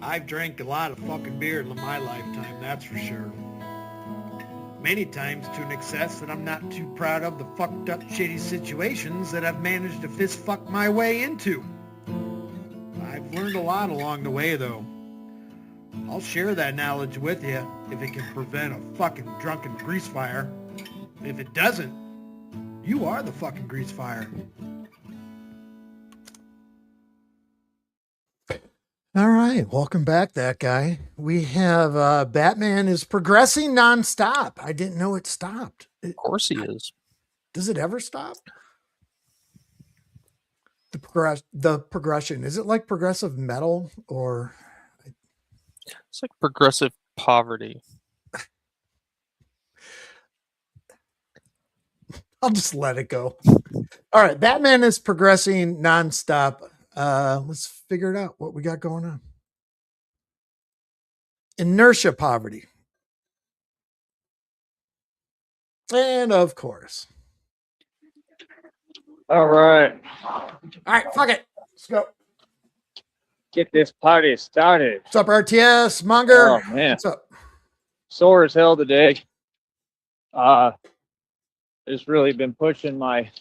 I've drank a lot of fucking beer in my lifetime, that's for sure. Many times to an excess that I'm not too proud of the fucked up shitty situations that I've managed to fist fuck my way into. I've learned a lot along the way though. I'll share that knowledge with you if it can prevent a fucking drunken grease fire. If it doesn't, you are the fucking grease fire. All right, welcome back, that guy. We have Batman is progressing nonstop. I didn't know it stopped. Of course he is. Does it ever stop? The progression, is it like progressive metal or? It's like progressive poverty. I'll just let it go. All right, Batman is progressing nonstop. Let's figure it out. What we got going on? Inertia poverty. And of course. All right. All right, fuck it. Let's go. Get this party started. What's up, RTS? Monger? Oh, man. What's up? Sore as hell today. Just really been pushing myself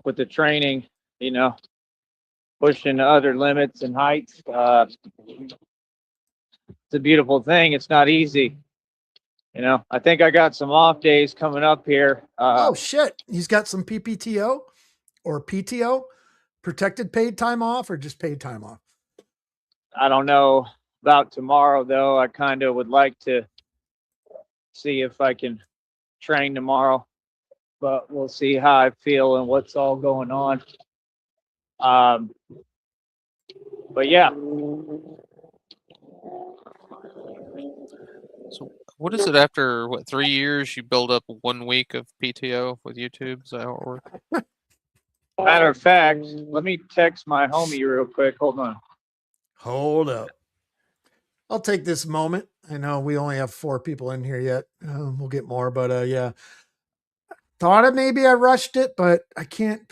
with the training, pushing other limits and heights. It's a beautiful thing. It's not easy. I think I got some off days coming up here. Oh, shit. He's got some PPTO or PTO, protected paid time off, or just paid time off? I don't know about tomorrow, though. I kind of would like to see if I can train tomorrow, but we'll see how I feel and what's all going on. But yeah. So what is it after 3 years you build up 1 week of PTO with YouTube? Is that how it works? Matter of fact, let me text my homie real quick. Hold on. Hold up. I'll take this moment. I know we only have 4 people in here yet. We'll get more, but yeah. Thought it maybe I rushed it, but I can't.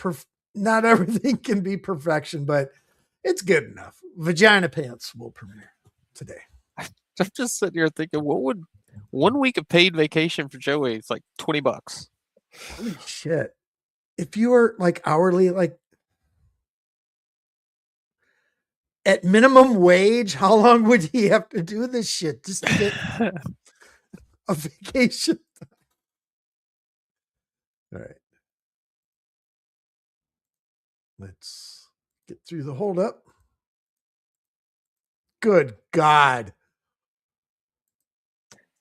Not everything can be perfection, but it's good enough. Vagina Pants will premiere today. I'm just sitting here thinking, what would 1 week of paid vacation for Joey? It's like $20. Holy shit. If you were like hourly, like at minimum wage, how long would he have to do this shit just to get a vacation? All right. Let's get through the holdup. Good God.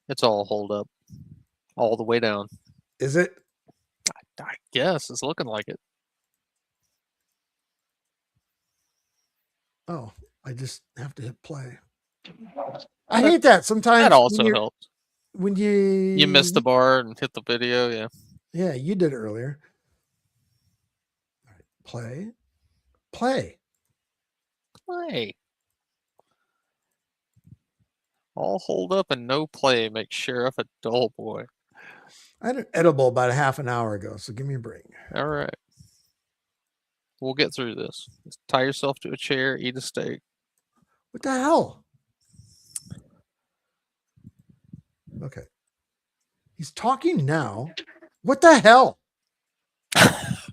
It's all hold up. All the way down. Is it? I guess it's looking like it. Oh, I just have to hit play. I hate that sometimes. That also helps. When you miss the bar and hit the video, yeah. Yeah, you did it earlier. All right, play. All hold up and no play makes Sheriff a dull boy. I had an edible about a half an hour ago, so give me a break. All right. We'll get through this. Just tie yourself to a chair, eat a steak. What the hell? Okay. He's talking now. What the hell? Let's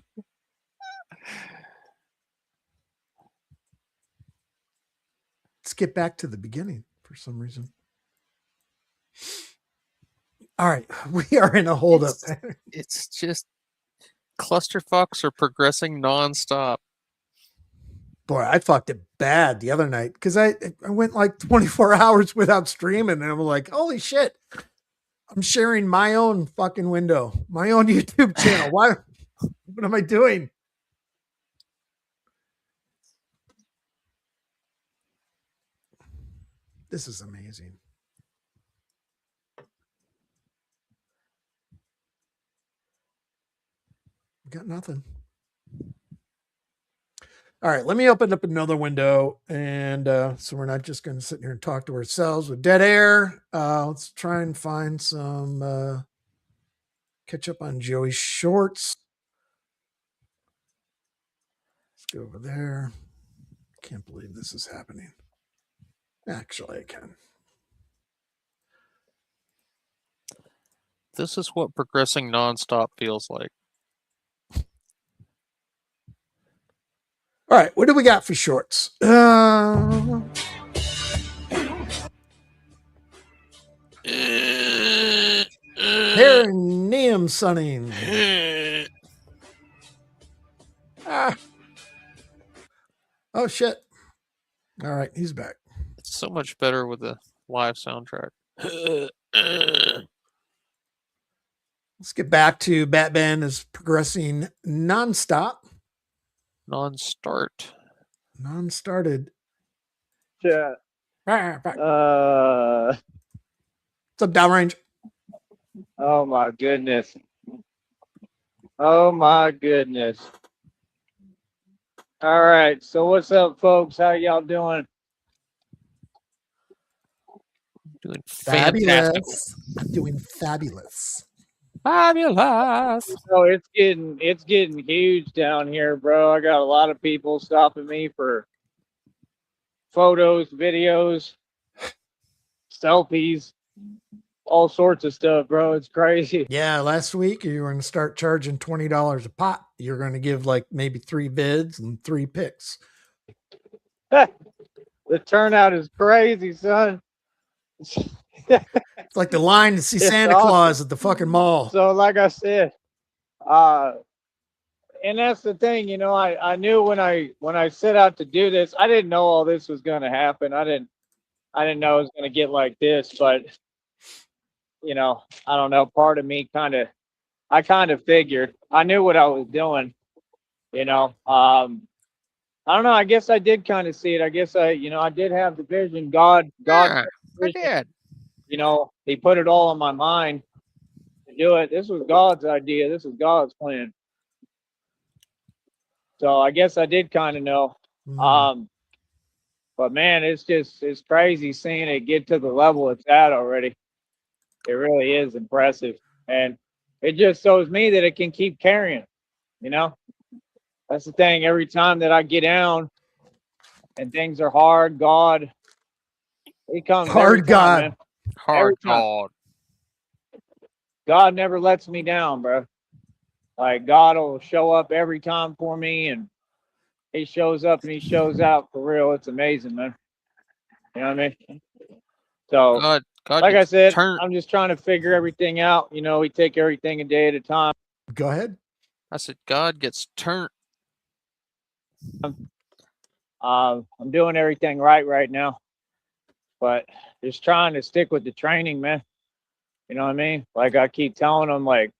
get back to the beginning for some reason. All right. We are in a holdup. It's just clusterfucks are progressing nonstop. Boy, I fucked it bad the other night because I went like 24 hours without streaming, and I'm like, holy shit. I'm sharing my own fucking window, my own YouTube channel. Why? What am I doing? This is amazing. Got nothing. All right, let me open up another window, and so we're not just going to sit here and talk to ourselves with dead air. Let's try and find some catch up on Joey's shorts. Let's go over there. Can't believe this is happening. Actually, I can. This is what progressing nonstop feels like. All right, what do we got for shorts? Perineum sunning. Ah. Oh, shit. All right, he's back. It's so much better with the live soundtrack. Let's get back to Batman is progressing nonstop. Non-start. Non-started. Yeah. What's Uh, up, downrange? oh my goodness. Oh my goodness. All right. So what's up, folks? How y'all doing? Doing fantastic. Fabulous. I'm doing fabulous. Fabulous. So it's getting huge down here, bro. I got a lot of people stopping me for photos, videos, selfies, all sorts of stuff, bro. It's crazy. Yeah, last week you were going to start charging $20 a pop. You're going to give like maybe 3 bids and 3 picks. The turnout is crazy, son. It's like the line to see It's Santa awesome. Claus at the fucking mall. So like I said, and that's the thing, you know, I knew when I set out to do this, I didn't know all this was gonna happen. I didn't know it was gonna get like this, but you know, I don't know, part of me I kind of figured. I knew what I was doing, you know. I don't know, I guess I did kind of see it. I guess I did have the vision. God Yeah, I did. you know, he put it all in my mind to do it. This was God's idea. This was God's plan. So I guess I did kind of know. But man, it's crazy seeing it get to the level it's at already. It really is impressive. And it just shows me that it can keep carrying, you know? That's the thing. Every time that I get down and things are hard, God, he comes every Hard time, God. man. Hard Every time. God. God never lets me down, bro. Like God will show up every time for me, and he shows up and he shows out for real. It's amazing, man. You know what I mean? So, God like I gets said, turned. I'm just trying to figure everything out. You know, we take everything a day at a time. Go ahead. I said God gets turned. I'm doing everything right now, but just trying to stick with the training, man. You know what I mean? Like I keep telling them, like,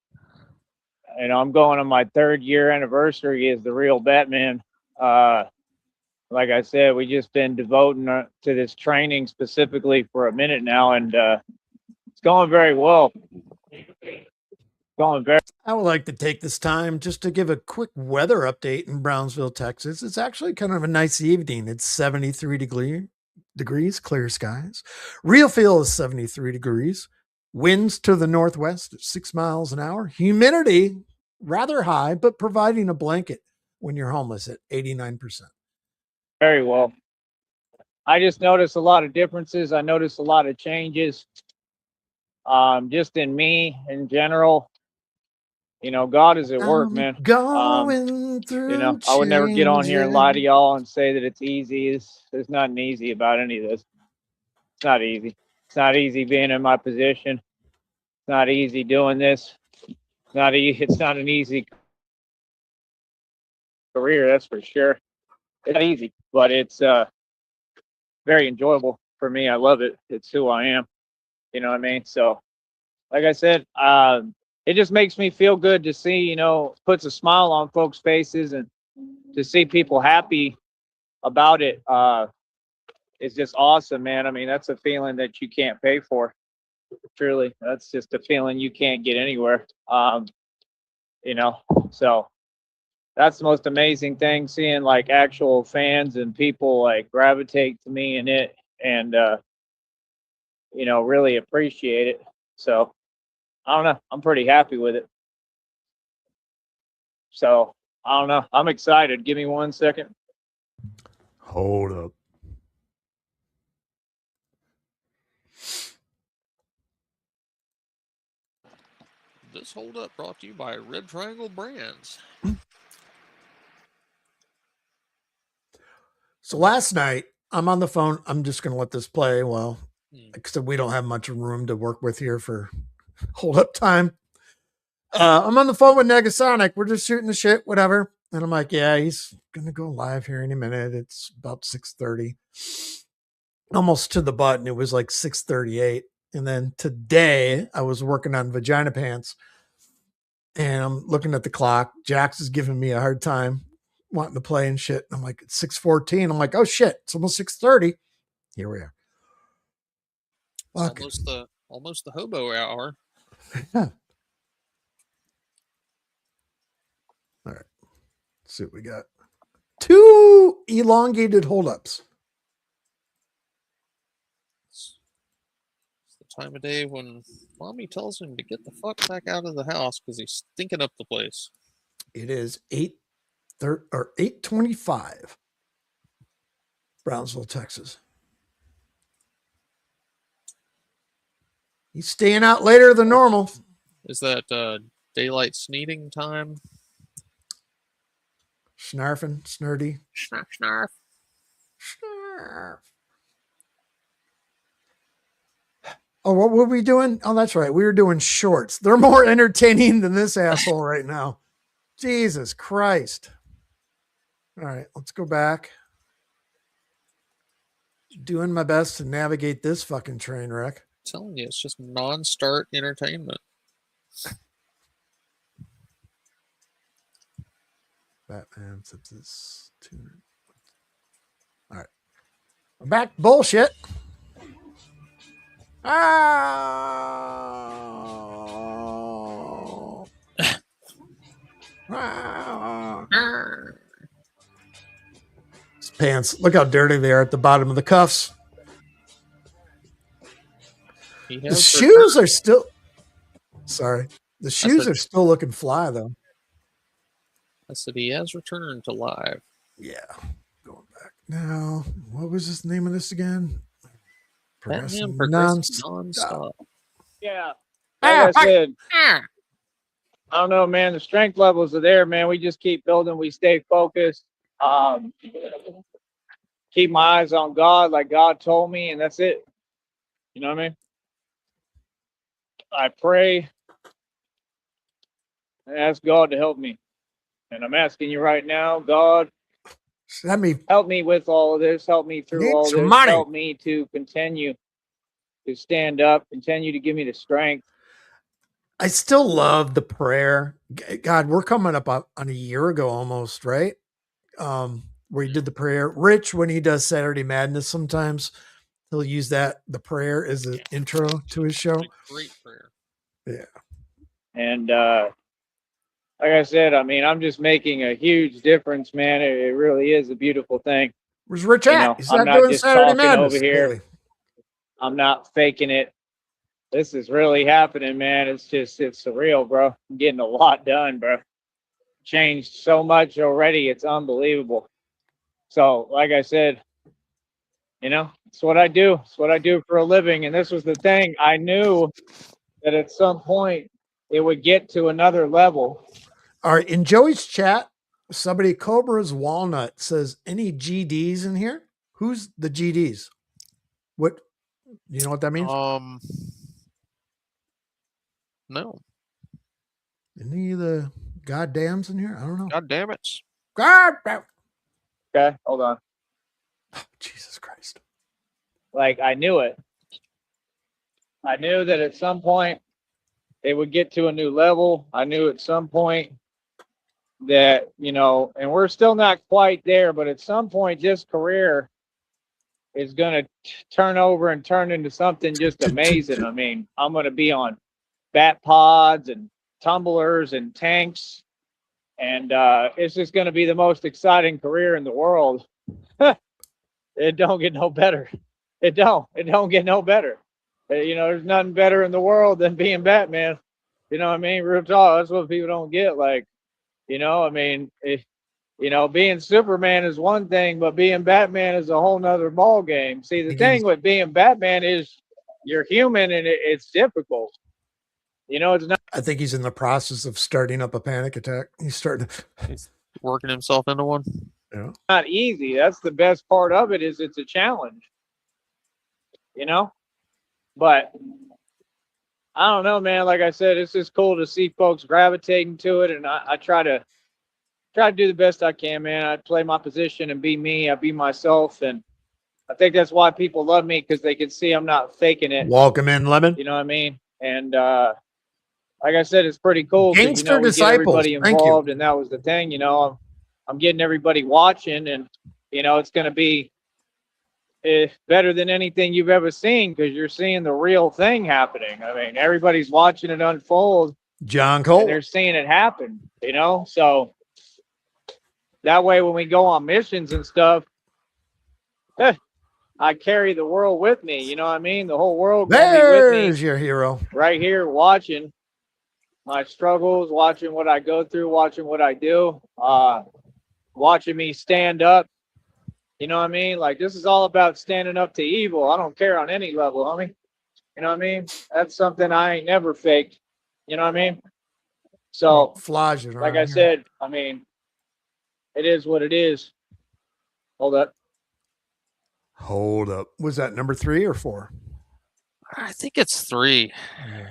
you know, I'm going on my 3rd year anniversary as the real Batman. Like I said, we just been devoting to this training specifically for a minute now, and it's going very well. I would like to take this time just to give a quick weather update in Brownsville, Texas. It's actually kind of a nice evening. It's 73 degrees, clear skies. Real feel is 73 degrees. Winds to the northwest at 6 miles an hour. Humidity rather high, but providing a blanket when you're homeless at 89%. Very well. I just noticed a lot of differences. I noticed a lot of changes. Just in me in general. You know, God is at work, man. Going through You know, I would never get on here and lie to y'all and say that it's easy. There's nothing easy about any of this. It's not easy. It's not easy being in my position. It's not easy doing this. It's not an easy career, that's for sure. It's not easy, but it's very enjoyable for me. I love it. It's who I am. You know what I mean? So, like I said, it just makes me feel good to see, you know, puts a smile on folks' faces, and to see people happy about it. It's just awesome, man. I mean, that's a feeling that you can't pay for. Truly, that's just a feeling you can't get anywhere. You know, so that's the most amazing thing, seeing like actual fans and people like gravitate to me and it, and you know, really appreciate it. So I don't know, I'm pretty happy with it. So I don't know, I'm excited. Give me 1 second. Hold up. Today's Hold Up brought to you by Red Triangle Brands. So last night, I'm on the phone. I'm just going to let this play. Well, except we don't have much room to work with here for hold up time. I'm on the phone with Negasonic. We're just shooting the shit, whatever. And I'm like, yeah, he's going to go live here any minute. It's about 6:30. Almost to the button. It was like 6:38. And then today I was working on Vagina Pants and I'm looking at the clock. Jax is giving me a hard time wanting to play and shit. I'm like, it's 6:14. I'm like, oh shit, it's almost 6:30. Here we are. Almost the hobo hour. Yeah. All right. Let's see what we got. 2 elongated holdups. It's the time of day when mommy tells him to get the fuck back out of the house because he's stinking up the place. It is 8:25. Brownsville, Texas. He's staying out later than normal. Is that daylight sneeding time? Snarfing, snurdy. Snarf, snarf. Snarf. Oh, what were we doing? Oh, that's right. We were doing shorts. They're more entertaining than this asshole right now. Jesus Christ. All right, let's go back. Doing my best to navigate this fucking train wreck. I'm telling you, it's just non-start entertainment. Batman sets this 200. All right. I'm back. Bullshit. Oh. His pants. Look how dirty they are at the bottom of the cuffs. The shoes are still. Sorry. The shoes are still looking fly, though. I said he has returned to live. Yeah. Going back now. What was the name of this again? Batman Progressive Non-Stop. Yeah. Like I said, I don't know, man. The strength levels are there, man. We just keep building. We stay focused. Keep my eyes on God like God told me, and that's it. You know what I mean? I pray and ask God to help me. And I'm asking you right now, God, help me with all of this. Help me through all this. Money. Help me to continue to stand up. Continue to give me the strength. I still love the prayer. God, we're coming up on a year ago almost, right? Where he did the prayer. Rich, when he does Saturday Madness, sometimes he'll use the prayer as an intro to his show. Great prayer. Yeah. And like I said, I mean, I'm just making a huge difference, man. It really is a beautiful thing. Where's Rich at? He's I'm not not doing just Saturday talking Madness over here. Really. I'm not faking it. This is really happening, man. It's surreal, bro. I'm getting a lot done, bro. Changed so much already. It's unbelievable. So, like I said, it's what I do. It's what I do for a living. And this was the thing. I knew that at some point it would get to another level. All right. In Joey's chat, somebody, Cobra's Walnut, says, any GDs in here? Who's the GDs? What, you know what that means? No. Any of the goddams in here? I don't know. God damn it. God damn. Okay, hold on. Oh, Jesus Christ. Like, I knew it. I knew that at some point it would get to a new level. I knew at some point that, and we're still not quite there, but at some point this career is going to turn over and turn into something just amazing. I mean, I'm going to be on bat pods and tumblers and tanks, and it's just going to be the most exciting career in the world. It don't get no better. It don't get no better. There's nothing better in the world than being Batman. You know what I mean? Real talk. That's what people don't get. Like, I mean, being Superman is one thing, but being Batman is a whole nother ball game. See, the thing with being Batman is you're human and it's difficult. You know, it's not I think he's in the process of starting up a panic attack. He's starting. He's working himself into one. Yeah. not easy. That's the best part of it, is it's a challenge. You know? But I don't know, man. Like I said, it's just cool to see folks gravitating to it, and I try to do the best I can, man. I play my position and be me. I be myself, and I think that's why people love me, because they can see I'm not faking it. Welcome in, Lemon. You know what I mean? And like I said, it's pretty cool because, Gangster we get disciples. everybody Thank you. involved, and that was the thing. I'm getting everybody watching, and it's going to be better than anything you've ever seen, because you're seeing the real thing happening. I mean, everybody's watching it unfold, John Cole. and they're seeing it happen. So that way, when we go on missions and stuff, I carry the world with me. You know what I mean? The whole world gonna be with me. There's your hero. Right here, watching my struggles, watching what I go through, watching what I do, watching me stand up. You know what I mean? Like, this is all about standing up to evil. I don't care on any level, homie. You know what I mean? That's something I ain't never faked. You know what I mean? So, Flaws it like around I here. said, I mean, it is what it is. Hold up. Hold up. Was that number 3 or 4? I think it's 3. Yeah.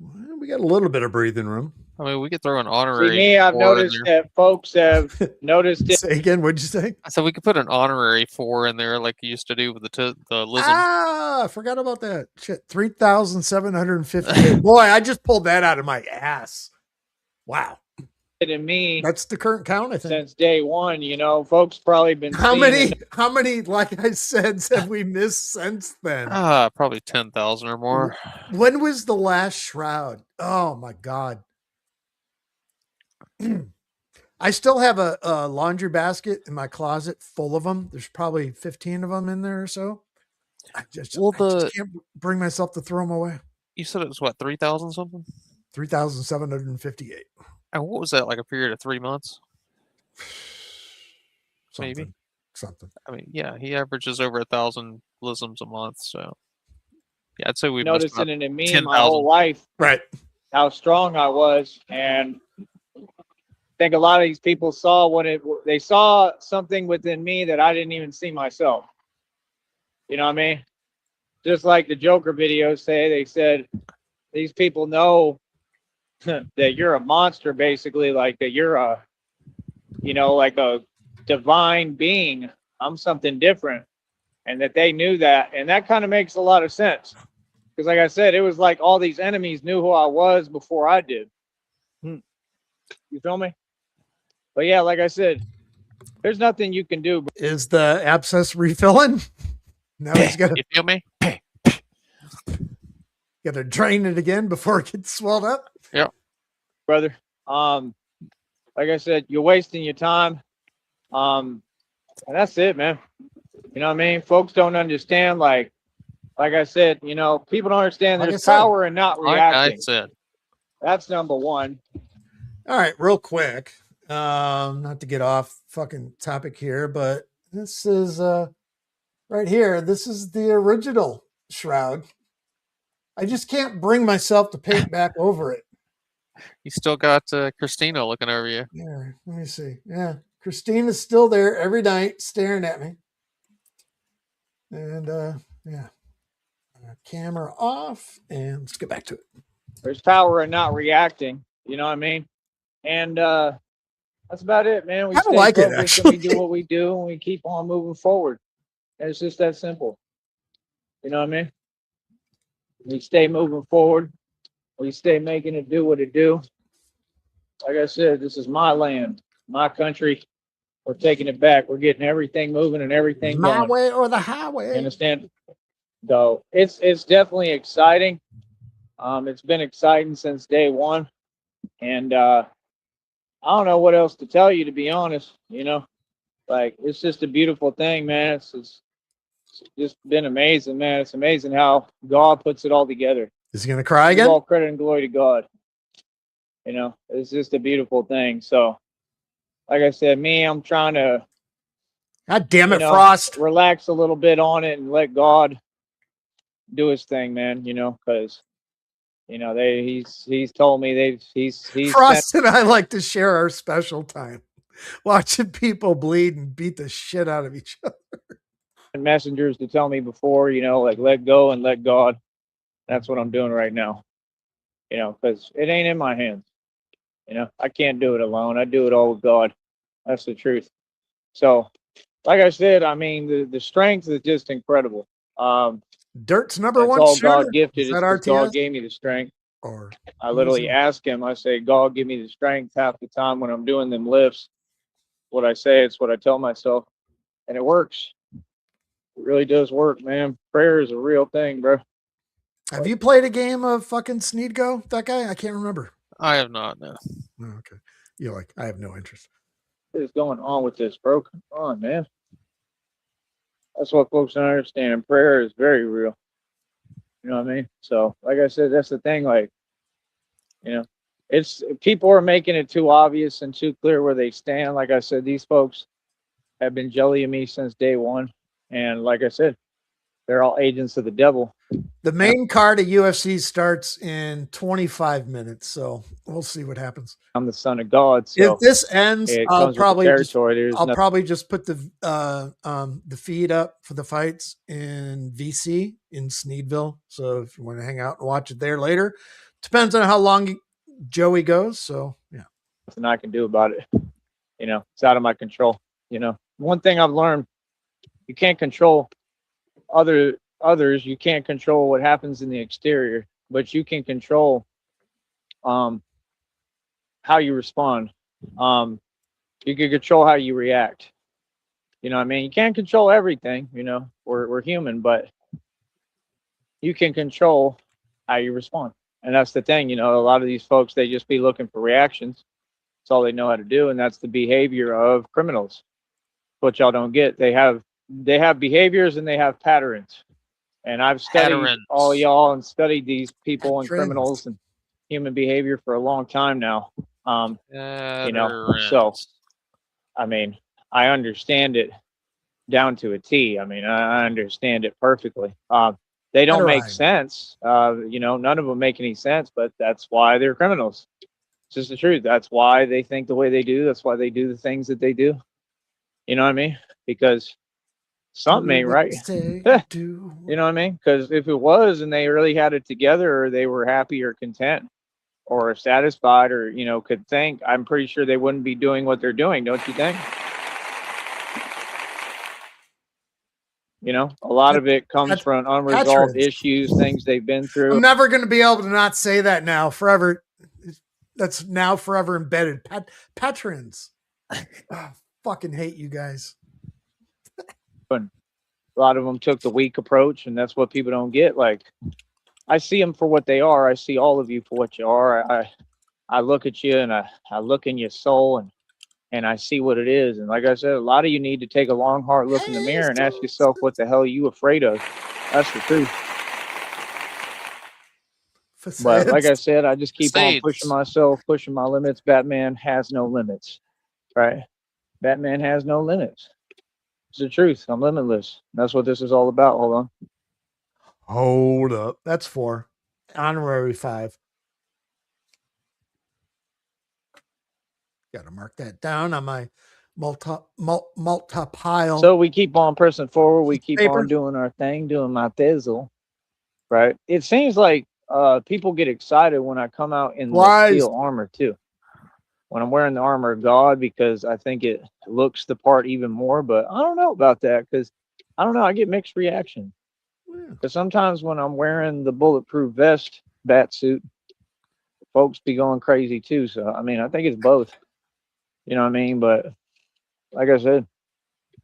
Well, we got a little bit of breathing room. I mean, we could throw an See, honorary. me, I've 4 in noticed there. that folks have noticed it. Say again, what'd you say? I said we could put an honorary 4 in there, like you used to do with the Lism. Ah, I forgot about that. Shit, 3,758. Boy, I just pulled that out of my ass. Wow. In me That's the current count, I think. since day one. Folks probably been How seeing many, it. how many, like I said, have we missed since then? Probably 10,000 or more. When was the last shroud? Oh my God. I still have a laundry basket in my closet full of them. There's probably 15 of them in there or so. I just can't bring myself to throw them away. You said it was what, 3,000 something? 3,758. And what was that, like a period of 3 months? Maybe. Something. I mean, yeah, he averages over 1,000 lisms a month. So, yeah, I'd say we've Noticing it in me 10,000. my whole life, Right. how strong I was, and I think a lot of these people saw they saw something within me that I didn't even see myself. You know what I mean? Just like the Joker videos say, they said these people know that you're a monster, basically, like that you're like a divine being. I'm something different, and that they knew that, and that kind of makes a lot of sense, because like I said, it was like all these enemies knew who I was before I did. You feel me? But yeah, like I said, there's nothing you can do. Is the abscess refilling? Now he's got You feel me? to drain it again before it gets swelled up. Yeah, brother. Like I said, you're wasting your time. And that's it, man. You know what I mean? Folks don't understand. Like I said, people don't understand Like there's I said. power in not like reacting. I said. That's number one. All right, real quick. Not to get off fucking topic here, but this is right here. This is the original shroud. I just can't bring myself to paint back over it. You still got Christina looking over you. Yeah, let me see. Yeah, Christina's still there every night staring at me. And yeah, camera off, and let's get back to it. There's power in not reacting. You know what I mean? And that's about it, man. We I stay like it, focused and we actually. do what we do, and we keep on moving forward. And it's just that simple. You know what I mean? We stay moving forward. We stay making it do what it do. Like I said, this is my land, my country. We're taking it back. We're getting everything moving and everything My going. way or the You highway. understand? So it's definitely exciting. It's been exciting since day one, and I don't know what else to tell you, to be honest. Like, it's just a beautiful thing, man. It's just been amazing, man. It's amazing how God puts it all together. Is he gonna cry Give again? all credit and glory to God. It's just a beautiful thing. So, like I said, I'm trying to God damn it, Frost. relax a little bit on it and let God do his thing, man. You know, because he's told me he's sent Frost and I like to share our special time, watching people bleed and beat the shit out of each other. messengers to tell me before, like let go and let God. That's what I'm doing right now. Because it ain't in my hands. I can't do it alone. I do it all with God. That's the truth. So, like I said, I mean, the strength is just incredible. Dirt's number It's one all shooter. God gifted. Is It's that because God RTS? gave me the strength. Or I literally ask Him. I say, God, give me the strength. Half the time when I'm doing them lifts, what I say, it's what I tell myself, and it works. It really does work, man. Prayer is a real thing, bro. have you played a game of fucking Sneed Go? That guy? I can't remember. I have not. No. Oh, okay. You're like, I have no interest. What is going on with this, bro? Come on, man. That's what folks don't understand. Prayer is very real. You know what I mean? So, like I said, that's the thing. Like, it's people are making it too obvious and too clear where they stand. Like I said, these folks have been jellying me since day one, and like I said, they're all agents of the devil. The main card of UFC starts in 25 minutes, so we'll see what happens. I'm the son of God, so if this ends, it I'll comes with the probably territory. just put the feed up for the fights in VC in Sneedville. So if you want to hang out and watch it there later, depends on how long Joey goes. So yeah, nothing I can do about it. It's out of my control. One thing I've learned: you can't control others. You can't control what happens in the exterior, but you can control how you respond. You can control how you react. You know what I mean? You can't control everything. We're human, but you can control how you respond. And that's the thing. A lot of these folks, they just be looking for reactions. That's all they know how to do, and that's the behavior of criminals. What y'all don't get, they have behaviors and they have patterns. And I've studied all y'all and studied these people and criminals and human behavior for a long time now. So I mean, I understand it down to a T. I mean, I understand it perfectly. They don't make sense. None of them make any sense, but that's why they're criminals. It's just the truth. That's why they think the way they do. That's why they do the things that they do. You know what I mean? Because something ain't right. You know what I mean? Because if it was and they really had it together, or they were happy or content or satisfied, or could think, I'm pretty sure they wouldn't be doing what they're doing. Don't you think? A lot of it comes from unresolved issues, things they've been through. I'm never going to be able to not say that now forever. That's now forever embedded. Patrons. Oh, fucking hate you guys. A lot of them took the weak approach, and that's what people don't get. Like, I see them for what they are. I see all of you for what you are. I look at you, and I look in your soul, and I see what it is. And like I said, a lot of you need to take a long, hard look in the mirror and ask yourself, what the hell are you afraid of? That's the truth. But like I said, I just keep on pushing myself, pushing my limits. Batman has no limits, right? Batman has no limits. It's the truth. I'm limitless. That's what this is all about. Hold on. Hold up. That's 4. Honorary 5. Got to mark that down on my multi-pile. So we keep on pressing forward. We keep on doing our thing, doing my thizzle, right? It seems like people get excited when I come out in the steel armor too. When I'm wearing the armor of God, because I think it looks the part even more. But I don't know about that, because I don't know. I get mixed reaction. Because sometimes when I'm wearing the bulletproof vest, bat suit, folks be going crazy too. So I mean, I think it's both. You know what I mean? But like I said,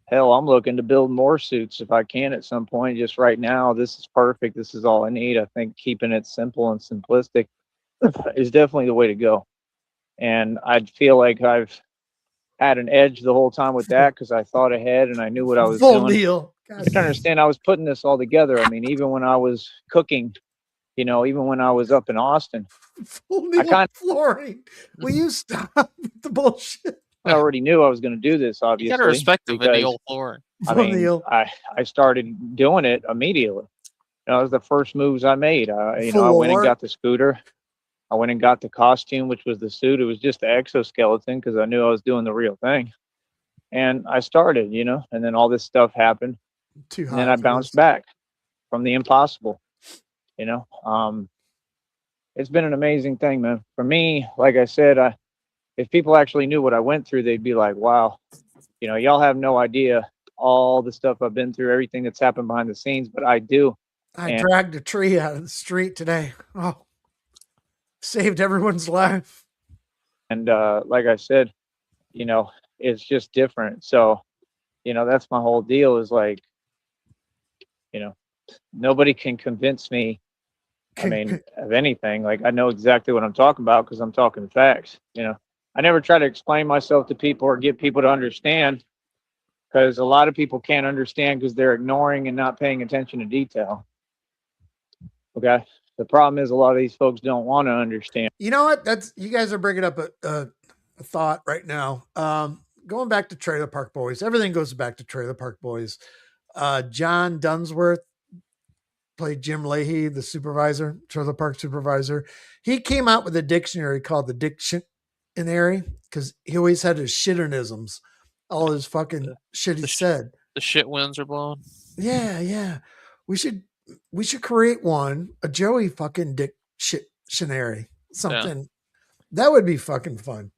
hell, I'm looking to build more suits if I can at some point. Just right now, this is perfect. This is all I need. I think keeping it simple and simplistic is definitely the way to go. And I feel like I've had an edge the whole time with that, because I thought ahead and I knew what I was doing. You can understand, I was putting this all together. I mean, even when I was cooking, even when I was up in Austin, flooring. Will you stop with the bullshit? I already knew I was going to do this, obviously. You got to respect the vinyl flooring. I mean, I started doing it immediately. That was the first moves I made. I went and Floor. got the scooter. I went and got the costume, which was the suit. It was just the exoskeleton because I knew I was doing the real thing. And I started, and then all this stuff happened. Too And then high I for bounced this. back from the impossible. It's been an amazing thing, man. For me, like I said, if people actually knew what I went through, they'd be like, wow, y'all have no idea all the stuff I've been through, everything that's happened behind the scenes, but I do. I And dragged a tree out of the street today. Oh, saved everyone's life. And like I said, it's just different. So, that's my whole deal is like, nobody can convince me, of anything. Like I know exactly what I'm talking about because I'm talking facts. I never try to explain myself to people or get people to understand because a lot of people can't understand because they're ignoring and not paying attention to detail. Okay. The problem is a lot of these folks don't want to understand. You know what? You guys are bringing up a thought right now. Going back to Trailer Park Boys, everything goes back to Trailer Park Boys. John Dunsworth played Jim Leahy, the supervisor, Trailer Park supervisor. He came out with a dictionary called the Dictionary because he always had his shitternisms, all his fucking shit he said. The shit winds are blowing. Yeah. We should create one, a Joey fucking Dictionary, something. Yeah. That would be fucking fun.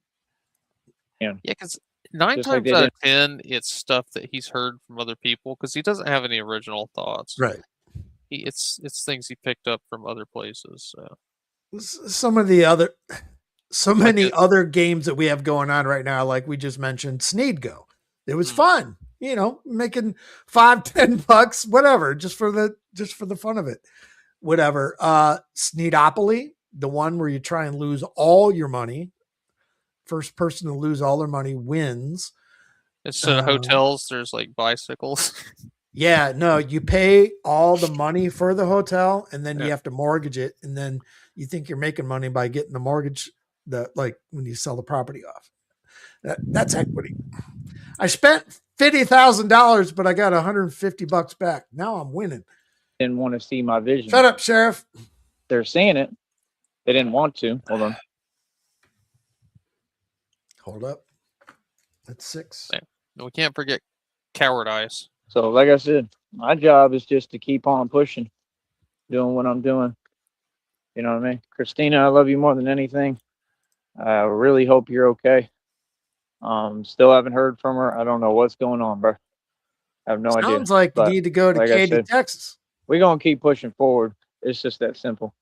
Yeah, because 9 times out of 10, it's stuff that he's heard from other people because he doesn't have any original thoughts. Right. It's things he picked up from other places. So. Many other games that we have going on right now, like we just mentioned, Sneed Go. It was fun, making $5-10, whatever, just for the fun of it, whatever. Sneedopoly, the one where you try and lose all your money. First person to lose all their money wins. Instead of hotels, there's like bicycles. Yeah, no, you pay all the money for the hotel and then you have to mortgage it. And then you think you're making money by getting the mortgage, when you sell the property off. That's equity. I spent $50,000, but I got $150 back. Now I'm winning. Didn't want to see my vision. Shut up, Sheriff. They're saying it. They didn't want to. Hold on. Hold up. That's 6. We can't forget cowardice. So, like I said, my job is just to keep on pushing, doing what I'm doing. You know what I mean? Christina, I love you more than anything. I really hope you're okay. Still haven't heard from her. I don't know what's going on, bro. I have no idea. Sounds like you need to go to Katy, Texas. We're going to keep pushing forward. It's just that simple.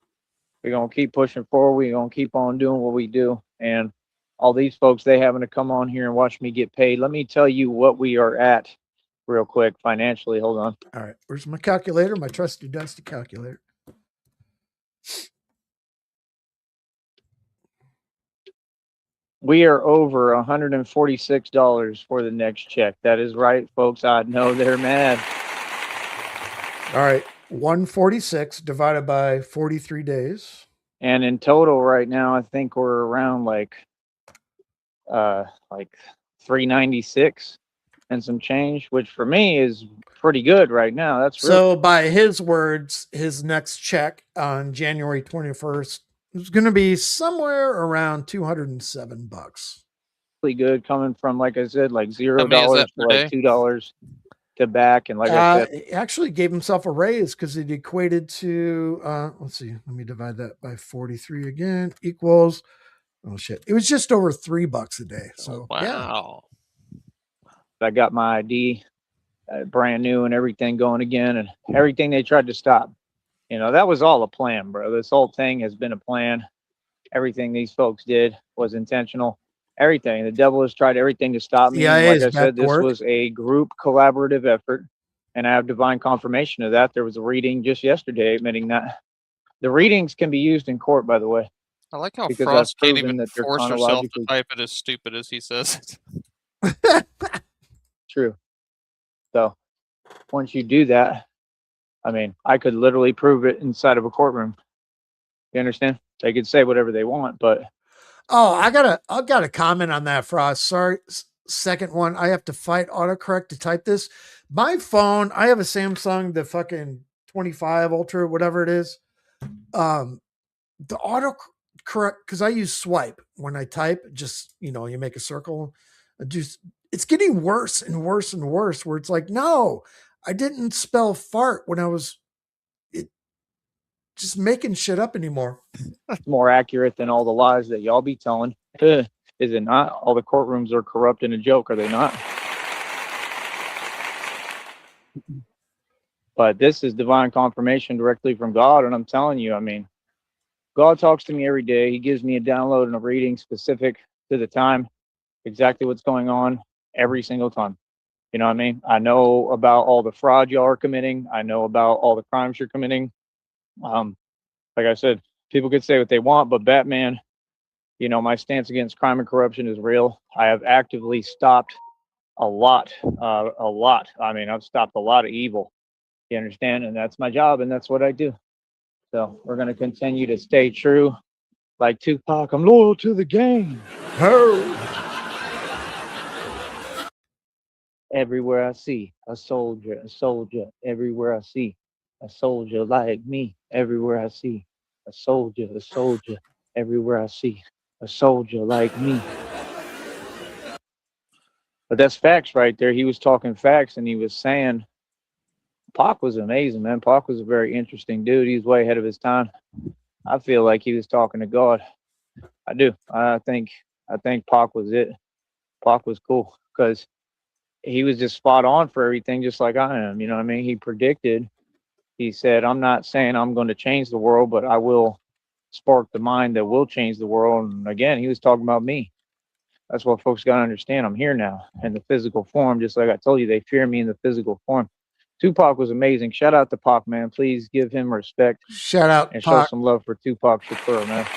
We're going to keep pushing forward. We're going to keep on doing what we do. And all these folks, they having to come on here and watch me get paid. Let me tell you what we are at real quick financially. Hold on. All right. Where's my calculator? My trusty dusty calculator. We are over $146 for the next check. That is right, folks. I know they're mad. All right. 146 divided by 43 days. And in total right now, I think we're around like 396 and some change, which for me is pretty good right now. That's so by his words, his next check on January 21st is going to be somewhere around $207. Really good coming from, like I said, like $0 to like $2 to back. And like I said, he actually gave himself a raise because it equated to, let's see, let me divide that by 43 again, equals, oh shit. It was just over $3 a day. So wow. Yeah. I got my ID brand new and everything going again, and everything they tried to stop. That was all a plan, bro. This whole thing has been a plan. Everything these folks did was intentional. Everything. The devil has tried everything to stop me. Like I said, this was a group collaborative effort, and I have divine confirmation of that. There was a reading just yesterday admitting that. The readings can be used in court, by the way. I like how Frost can't even force herself to type it as stupid as he says it. True. So once you do that, I could literally prove it inside of a courtroom. You understand? They could say whatever they want, but I got a comment on that, Frost. Sorry, second one. I have to fight autocorrect to type this. My phone, I have a Samsung, the fucking 25 Ultra, whatever it is. The auto correct, because I use swipe when I type, just, you know, you make a circle. Just, it's getting worse and worse and worse, where it's like, no, I didn't spell fart when I was just making shit up anymore. It's more accurate than all the lies that y'all be telling. Is it not? All the courtrooms are corrupt and a joke, are they not? But this is divine confirmation directly from God. And I'm telling you, I mean, God talks to me every day. He gives me a download and a reading specific to the time, exactly what's going on every single time. You know what I mean? I know about all the fraud y'all are committing. I know about all the crimes you're committing. Like I said, people could say what they want, but Batman, you know, my stance against crime and corruption is real. I have actively stopped a lot. I mean, I've stopped a lot of evil. You understand? And that's my job, and that's what I do. So we're going to continue to stay true. Like Tupac, I'm loyal to the game. Everywhere I see a soldier. Everywhere I see a soldier like me. Everywhere I see a soldier. Everywhere I see a soldier like me. But that's facts right there. He was talking facts, and he was saying Pac was amazing, man. Pac was a very interesting dude. He's way ahead of his time. I feel like he was talking to God. I do. I think Pac was it. Pac was cool because he was just spot on for everything, just like I am. You know what I mean? He predicted. He said, I'm not saying I'm going to change the world, but I will spark the mind that will change the world. And again, he was talking about me. That's what folks got to understand. I'm here now in the physical form, just like I told you, they fear me in the physical form. Tupac was amazing. Shout out to Pac, man. Please give him respect. Shout out and Pac. show some love for Tupac Shakur, man.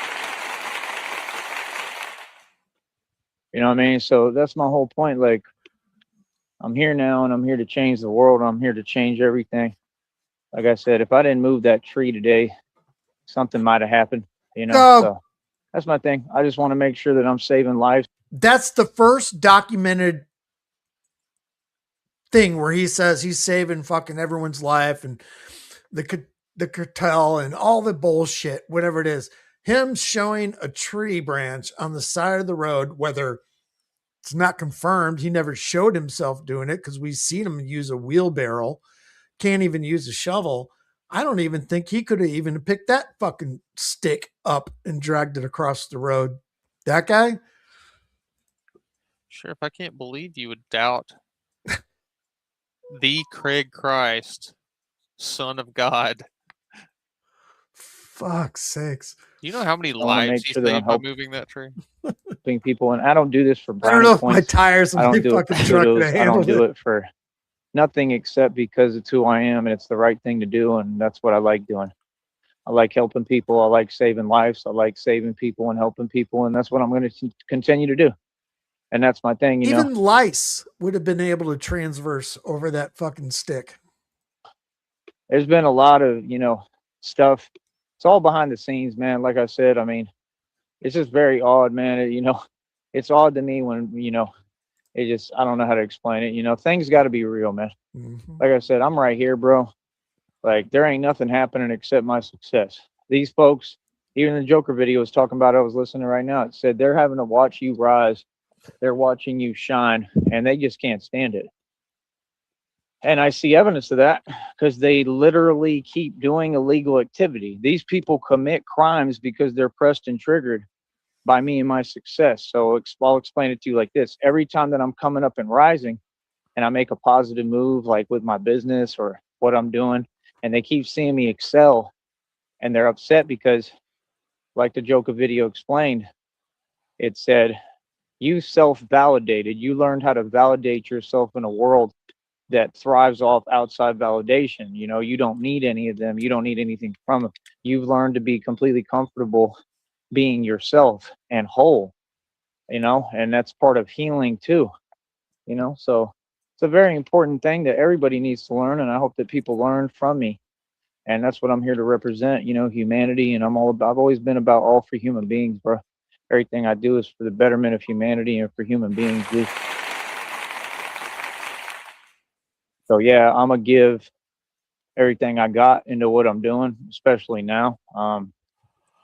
You know what I mean? So that's my whole point. Like, I'm here now, and I'm here to change the world. I'm here to change everything. Like I said, if I didn't move that tree today, something might have happened, you know? No. So that's my thing. I just want to make sure that I'm saving lives. That's the first documented thing where he says he's saving fucking everyone's life, and the cartel and all the bullshit, whatever it is. Him showing a tree branch on the side of the road, whether it's not confirmed, he never showed himself doing it because we've seen him use a wheelbarrow, can't even use a shovel. I don't even think he could have even picked that fucking stick up and dragged it across the road. That guy? Sheriff, I can't believe you would doubt the Craig Christ, Son of God. Fuck's sakes. Do you know how many I wanna lives make he sure that I'm saved by helping moving that tree? people, and I don't do this for I don't brownie know if my points. tires I on don't my do it fucking for truck could kudos. have I don't handled do it. it for nothing except because it's who I am, and it's the right thing to do, and that's what I like doing. I like helping people. I like saving lives. I like saving people and helping people, and that's what I'm going to continue to do. And that's my thing, you Even know. lice would have been able to transverse over that fucking stick. There's been a lot of, stuff. It's all behind the scenes, man. Like I said, I mean, it's just very odd, man. It's odd to me when, it just, I don't know how to explain it. Things got to be real, man. Mm-hmm. Like I said, I'm right here, bro. Like, there ain't nothing happening except my success. These folks, even the Joker video was talking about, I was listening right now. It said they're having to watch you rise. They're watching you shine, and they just can't stand it. And I see evidence of that because they literally keep doing illegal activity. These people commit crimes because they're pressed and triggered by me and my success. So I'll explain it to you like this. Every time that I'm coming up and rising and I make a positive move, like with my business or what I'm doing, and they keep seeing me excel, and they're upset because, like the Joker video explained, it said, you self-validated. You learned how to validate yourself in a world that thrives off outside validation. You don't need any of them. You don't need anything from them. You've learned to be completely comfortable being yourself and whole, and that's part of healing too, so it's a very important thing that everybody needs to learn. And I hope that people learn from me. And that's what I'm here to represent, humanity. And I've always been about all for human beings, bro. Everything I do is for the betterment of humanity and for human beings, dude. So yeah, I'm gonna give everything I got into what I'm doing, especially now.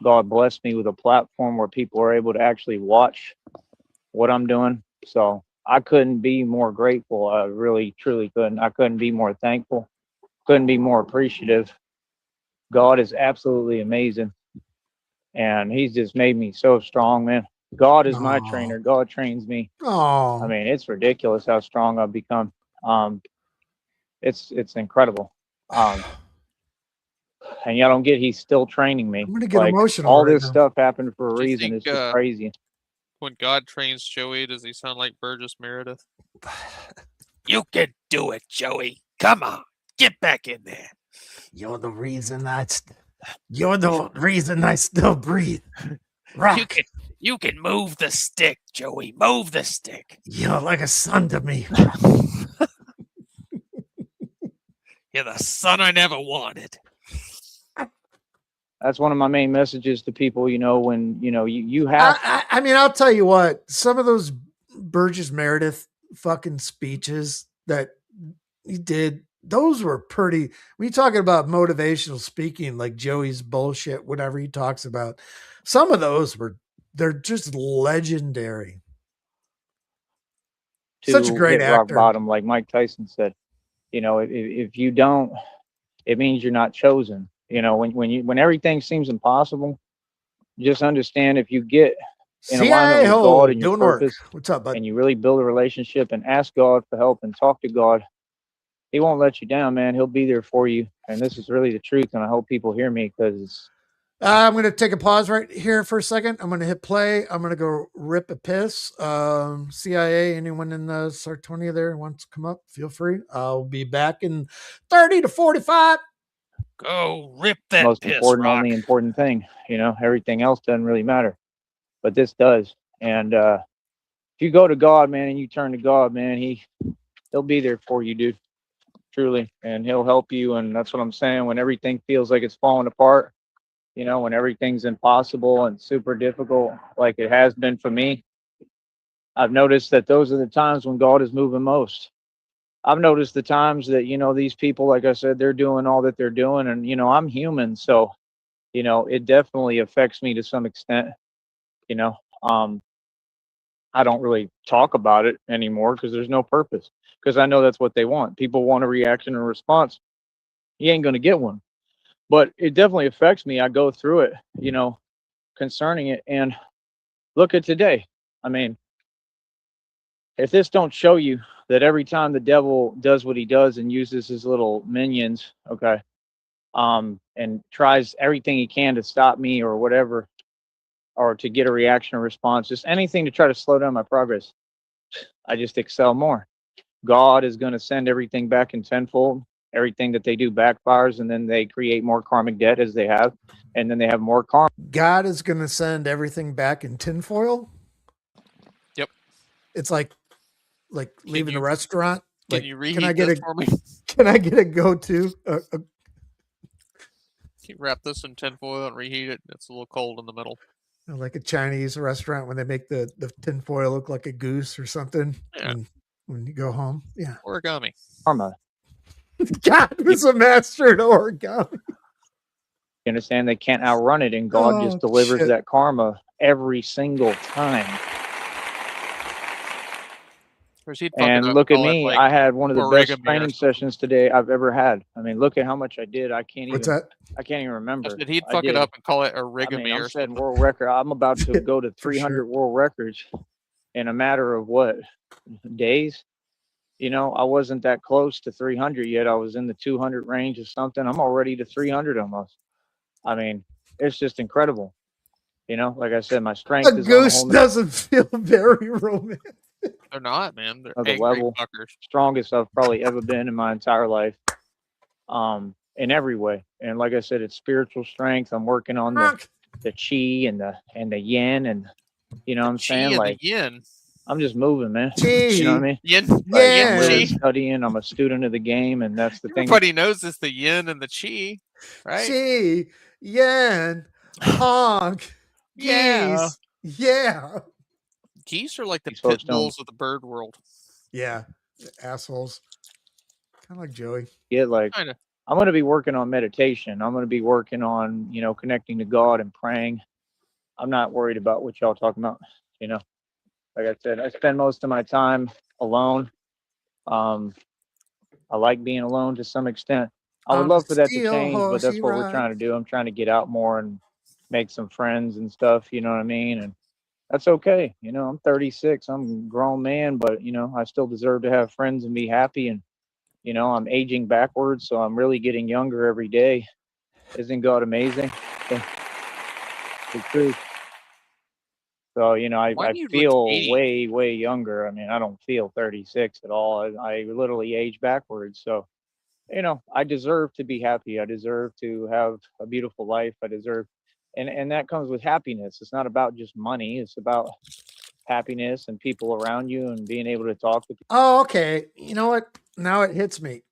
God blessed me with a platform where people are able to actually watch what I'm doing. So I couldn't be more grateful. I really, truly couldn't. I couldn't be more thankful. Couldn't be more appreciative. God is absolutely amazing. And he's just made me so strong, man. God is my trainer. God trains me. Oh, I mean, it's ridiculous how strong I've become. It's incredible. And y'all don't get he's still training me. I'm gonna get Like emotional all right this now. stuff happened for a Do you reason. think, It's just crazy. when God trains Joey, does he sound like Burgess Meredith? You can do it, Joey. Come on, get back in there. You're the reason you're the reason I still breathe. Rock. You can move the stick, Joey. Move the stick. You're like a son to me. You're the son I never wanted. That's one of my main messages to people, you know, when, you know, you have. I mean, I'll tell you what, some of those Burgess Meredith fucking speeches that he did, those were pretty. When you're talking about motivational speaking, like Joey's bullshit, whatever he talks about, some of those they're just legendary. Such a To great hit rock actor. bottom, like Mike Tyson said. You know, if you don't, it means you're not chosen. You know, when everything seems impossible, just understand if you get in alignment with God and your doing purpose, work. What's up, bud? and you really build a relationship and ask God for help and talk to God, he won't let you down, man. He'll be there for you. And this is really the truth. And I hope people hear me because I'm going to take a pause right here for a second. I'm going to hit play. I'm going to go rip a piss. CIA, anyone in the Sartonia there wants to come up, feel free. I'll be back in 30 to 45. Go rip that most piss, important, Rock. only important thing, you know, everything else doesn't really matter, but this does. And if you go to God, man, and you turn to God, man, he'll be there for you, dude, truly. And he'll help you. And that's what I'm saying. When everything feels like it's falling apart, you know, when everything's impossible and super difficult, like it has been for me, I've noticed that those are the times when God is moving most. I've noticed the times that, you know, these people, like I said, they're doing all that they're doing. And, you know, I'm human. So, you know, it definitely affects me to some extent, you know. I don't really talk about it anymore because there's no purpose, because I know that's what they want. People want a reaction and response. You ain't going to get one, but it definitely affects me. I go through it, you know, concerning it. And look at today. I mean, if this don't show you that every time the devil does what he does and uses his little minions, okay, and tries everything he can to stop me or whatever, or to get a reaction or response, just anything to try to slow down my progress, I just excel more. God is going to send everything back in tenfold. Everything that they do backfires, and then they create more karmic debt as they have, and then they have more karma. God is going to send everything back in tinfoil. Yep. It's like leaving the restaurant. Can Like, you reheat this for me? Can I get a go-to? Can you wrap this in tinfoil and reheat it? It's a little cold in the middle. Like a Chinese restaurant when they make the tinfoil look like a goose or something. Yeah. When you go home. Yeah. Origami. Karma. God was a master at origami. You understand? They can't outrun it, and God just delivers that karma every single time. And look at me, I had one of the best training sessions today I've ever had. I mean, look at how much I did. I can't even remember. He'd fuck it up and call it origami. I mean, I'm setting world record. I'm about to go to 300 world records in a matter of what, days? You know, I wasn't that close to 300 yet. I was in the 200 range or something. I'm already to 300 almost. I mean, it's just incredible. You know, like I said, my strength is on a goose whole doesn't feel very romantic. They're not, man. They're the angry level, fuckers. strongest I've probably ever been in my entire life, in every way. And like I said, it's spiritual strength. I'm working on the chi and the yin, and you know what I'm saying? Like, the yin. I'm just moving, man. Chi. You know what I mean? Yin. Like, Yeah. I'm really studying. I'm a student of the game, and that's the thing. Everybody knows it's the yin and the chi, right? Chi, yen, honk, Yeah. geese. Yeah. Geese are like the pit bulls of the bird world. Yeah. Assholes. Kind of like Joey. Get like Kinda. I'm going to be working on meditation. I'm going to be working on, connecting to God and praying. I'm not worried about what y'all talking about. Like I said, I spend most of my time alone. I like being alone to some extent. I would On a love for that to steel change, but horse that's he what we're trying to rides. do. I'm trying to get out more and make some friends and stuff. You know what I mean? And that's okay. I'm 36. I'm a grown man, but I still deserve to have friends and be happy. And I'm aging backwards, so I'm really getting younger every day. Isn't God amazing? The truth. So Why I do you look feel 80? way younger. I mean, I don't feel 36 at all. I literally age backwards. So I deserve to be happy. I deserve to have a beautiful life. I deserve, and that comes with happiness. It's not about just money. It's about happiness and people around you and being able to talk to people. Oh, okay. You know what? Now it hits me.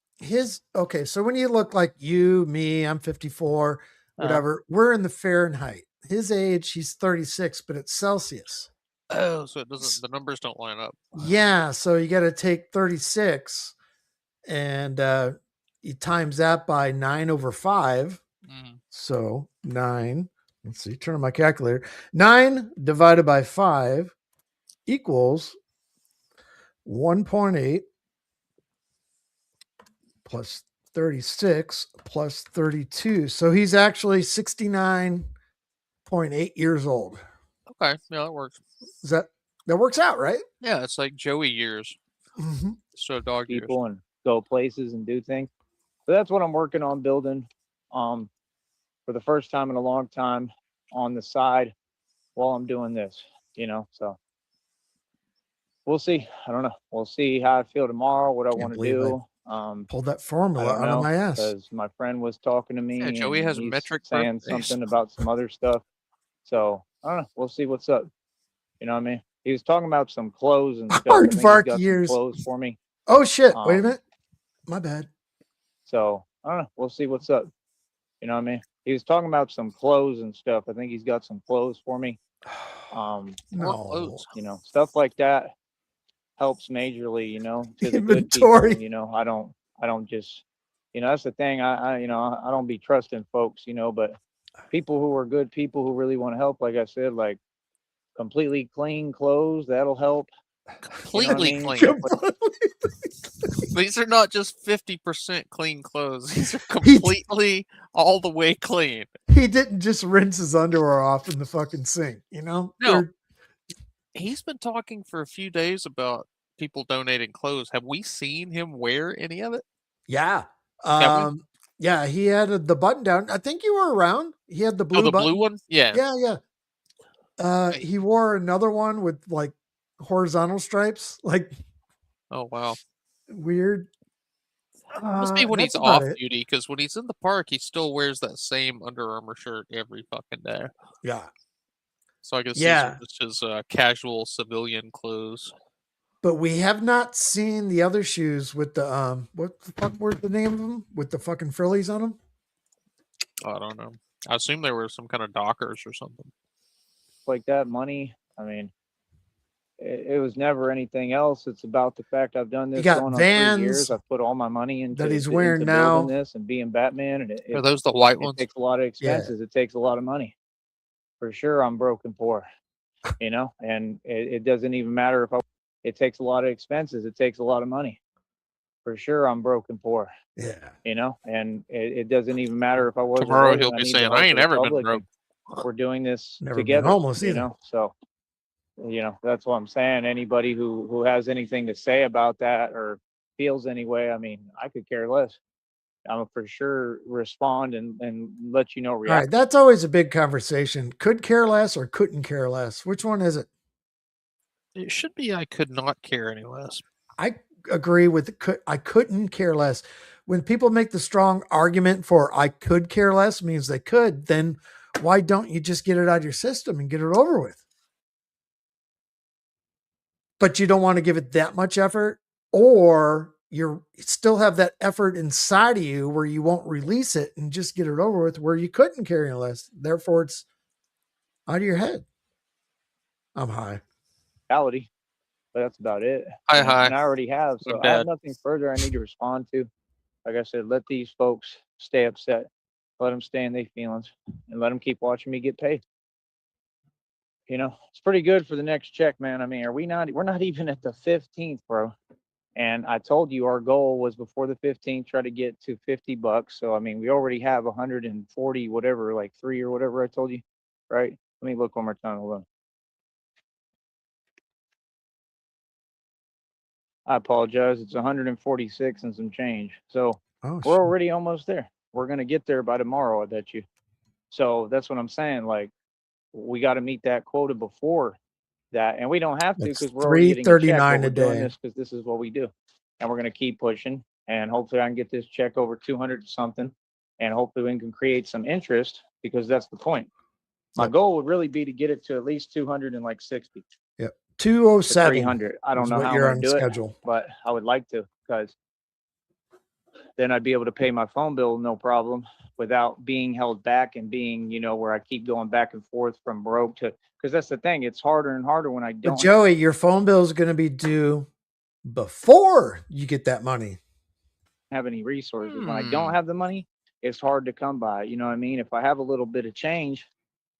Okay. So when you look like you, me, I'm 54, whatever, we're in the Fahrenheit. His age, he's 36, but it's Celsius. Oh, so it doesn't. The numbers don't line up. Yeah. So you got to take 36 and you times that by 9/5. Mm. So 9, let's see, turn on my calculator. 9 divided by 5 equals 1.8 plus 36 plus 32. So he's actually 69.8 years old. Okay, yeah, that works. That works out, right? Yeah, it's like Joey years. Mm-hmm. So dog years. People and go places and do things. But that's what I'm working on building for the first time in a long time on the side while I'm doing this, so we'll see. I don't know. We'll see how I feel tomorrow, what I want to do. Pulled that I formula don't out of know my ass. because my friend was talking to me Yeah, Joey and has he's metric saying birthdays. something about some other stuff. So I don't know. We'll see what's up. You know what I mean? He was talking about some clothes and stuff. I think he's Aardvark got years. some clothes for me. Oh shit! Wait a minute. My bad. So I don't know. We'll see what's up. You know what I mean? He was talking about some clothes and stuff. I think he's got some clothes for me. What No. clothes? Stuff like that helps majorly, to the good Inventory. people. I don't just, that's the thing. I don't be trusting folks, but people who are good people who really want to help, like I said, like completely clean clothes, that'll help. Completely I mean? clean. These are not just 50% clean clothes. These are He completely all the way clean. didn't just rinse his underwear off in the fucking sink, No. They're- He's been talking for a few days about people donating clothes. Have we seen him wear any of it? Yeah. Have we? Yeah, he had the button down. I think you were around. He had the blue Oh, the button. blue one? Yeah. Yeah. He wore another one with like horizontal stripes, like Oh, wow. weird. Must be when That's he's about off it. duty, because when he's in the park, he still wears that same Under Armour shirt every fucking day. Yeah. So I guess these Yeah. are just his casual civilian clothes. But we have not seen the other shoes with the what the fuck were the name of them with the fucking frillies on them? I don't know. I assume they were some kind of Dockers or something. Like that money, I mean, it was never anything else. It's about the fact I've done this got going on Vans 3 years. I've put all my money into that he's wearing into now. building this and being Batman, and Are those the white ones? takes a lot of expenses. It takes a lot of money. For sure, I'm broken poor, and it doesn't even matter if it takes a lot of expenses. It takes a lot of money. For sure, I'm broken poor. Yeah. And it doesn't even matter if I was Tomorrow he'll be saying, "I ain't ever been broke." We're doing this Never been together, homeless either. So that's what I'm saying. Anybody who has anything to say about that or feels any way, I mean, I could care less. I'm for sure respond and let you know. All right, that's always a big conversation. Could care less or couldn't care less. Which one is it? It should be I could not care any less. I agree with I couldn't care less. When people make the strong argument for I could care less means they could, then why don't you just get it out of your system and get it over with? But you don't want to give it that much effort, or you still have that effort inside of you where you won't release it and just get it over with, where you couldn't care any less. Therefore, it's out of your head. I'm high. Reality, but that's about it. Hi. And I already have, so I have nothing further I need to respond to. like I said, let these folks stay upset. Let them stay in their feelings, and let them keep watching me get paid. It's pretty good for the next check, man. I mean, we're not even at the 15th, bro. And I told you our goal was before the 15th, try to get to $50. So, I mean, we already have 140, whatever, like 3 or whatever I told you, right? Let me look one more time. Hold on. I apologize. It's 146 and some change. So Oh, we're shit. already almost there. We're going to get there by tomorrow, I bet you. So that's what I'm saying. Like, we got to meet that quota before that. And we don't have to It's because we're already getting a check. But $3.39 we're a doing day. this because this is what we do. And we're going to keep pushing. And hopefully I can get this check over 200 something. And hopefully we can create some interest because that's the point. My goal would really be to get it to at least 260. Yep. To 207. 300. I don't is know what how I'm you're going to do schedule. it, but I would like to because then I'd be able to pay my phone bill no problem without being held back and being, where I keep going back and forth from broke to, because that's the thing. It's harder and harder when I But don't Joey, your phone bill is going to be due before you get that money. have any resources. When I don't have the money, it's hard to come by. You know what I mean? If I have a little bit of change,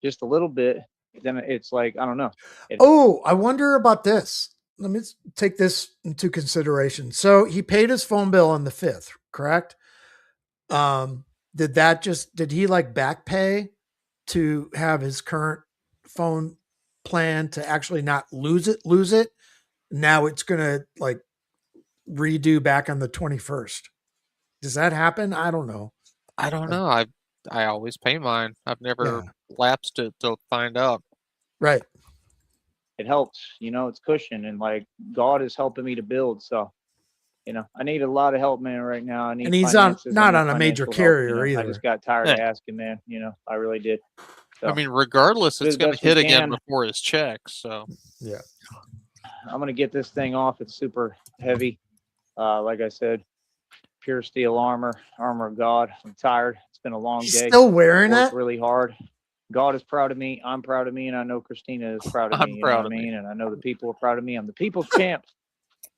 just a little bit, then it's like, I don't know. Oh, I wonder about this. Let me take this into consideration. So he paid his phone bill on the 5th, correct? Did he like back pay to have his current phone plan to actually not lose it? Now it's going to like redo back on the 21st. Does that happen? I don't know. I don't know. I always pay mine. I've never lapsed it to find out. Right. It helps, it's cushion, and like God is helping me to build. So, I need a lot of help, man, right now. I need And he's finances. not I need on a major financial help, carrier I either. just got tired Yeah. of asking, man. I really did. So, I mean, regardless, do it's the going to best we hit again can. before his check. So Yeah. I'm gonna get this thing off. It's super heavy. Like I said, pure steel armor of God. I'm tired. It's been a long He's day. still wearing Worked it. really hard. God is proud of me. I'm proud of me, and I know Christina is proud of me. I'm You proud know what of I me. mean? And I know the people are proud of me. I'm the people's champ,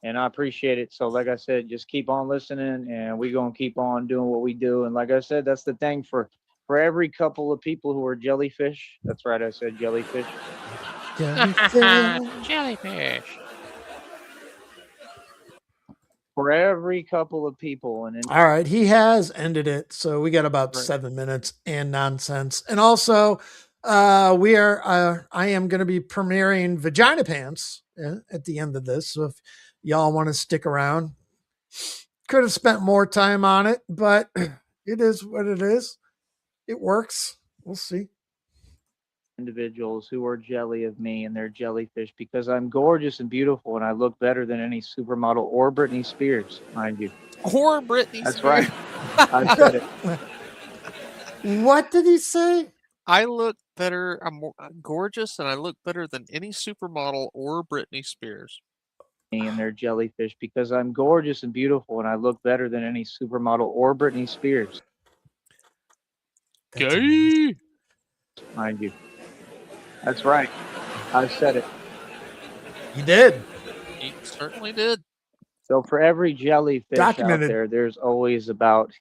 and I appreciate it. So, like I said, just keep on listening, and we're gonna keep on doing what we do. And like I said, that's the thing for every couple of people who are jellyfish. That's right, I said jellyfish. Jellyfish. For every couple of people, and All right, he has ended it, so we got about Right. 7 minutes and nonsense. And also, I am going to be premiering Vagina Pants at the end of this. So if y'all want to stick around, could have spent more time on it, but it is what it is. It works. We'll see. individuals who are jelly of me and they're jellyfish because I'm gorgeous and beautiful and I look better than any supermodel or Britney Spears, mind you. Or Britney That's Spears. right. I said it. What did he say? I look better. I'm gorgeous, and I look better than any supermodel or Britney Spears. And they're jellyfish because I'm gorgeous and beautiful and I look better than any supermodel or Britney Spears, That's amazing. Gay. mind you. That's right. I said it. He did. He certainly did. So for every jellyfish out Documented. there, there's always about,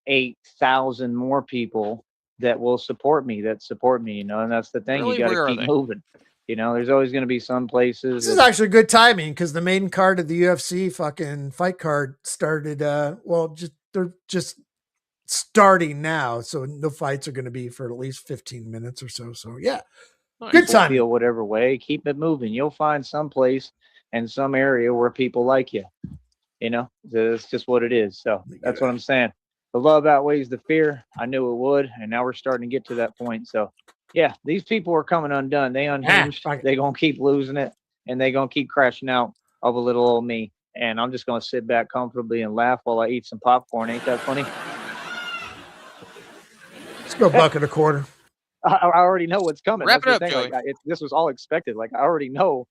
8,000 more people that will support me, and that's the thing. Really? You got Where to are keep they? moving. There's always going to be some places. This is actually good timing because the main card of the UFC fucking fight card started. They're just starting now, so the fights are going to be for at least 15 minutes or so. So yeah, Nice. good people timing. feel whatever way, keep it moving. You'll find some place and some area where people like you. It's just what it is. So that's what I'm saying. The love outweighs the fear. I knew it would, and now we're starting to get to that point. So yeah, these people are coming undone. They unhinged. They're gonna keep losing it, and they're gonna keep crashing out of a little old me. And I'm just gonna sit back comfortably and laugh while I eat some popcorn. Ain't that funny? Let's go bucket a quarter. I already know what's coming. Wrap That's it the up, thing. Joey. Like this was all expected. Like I already know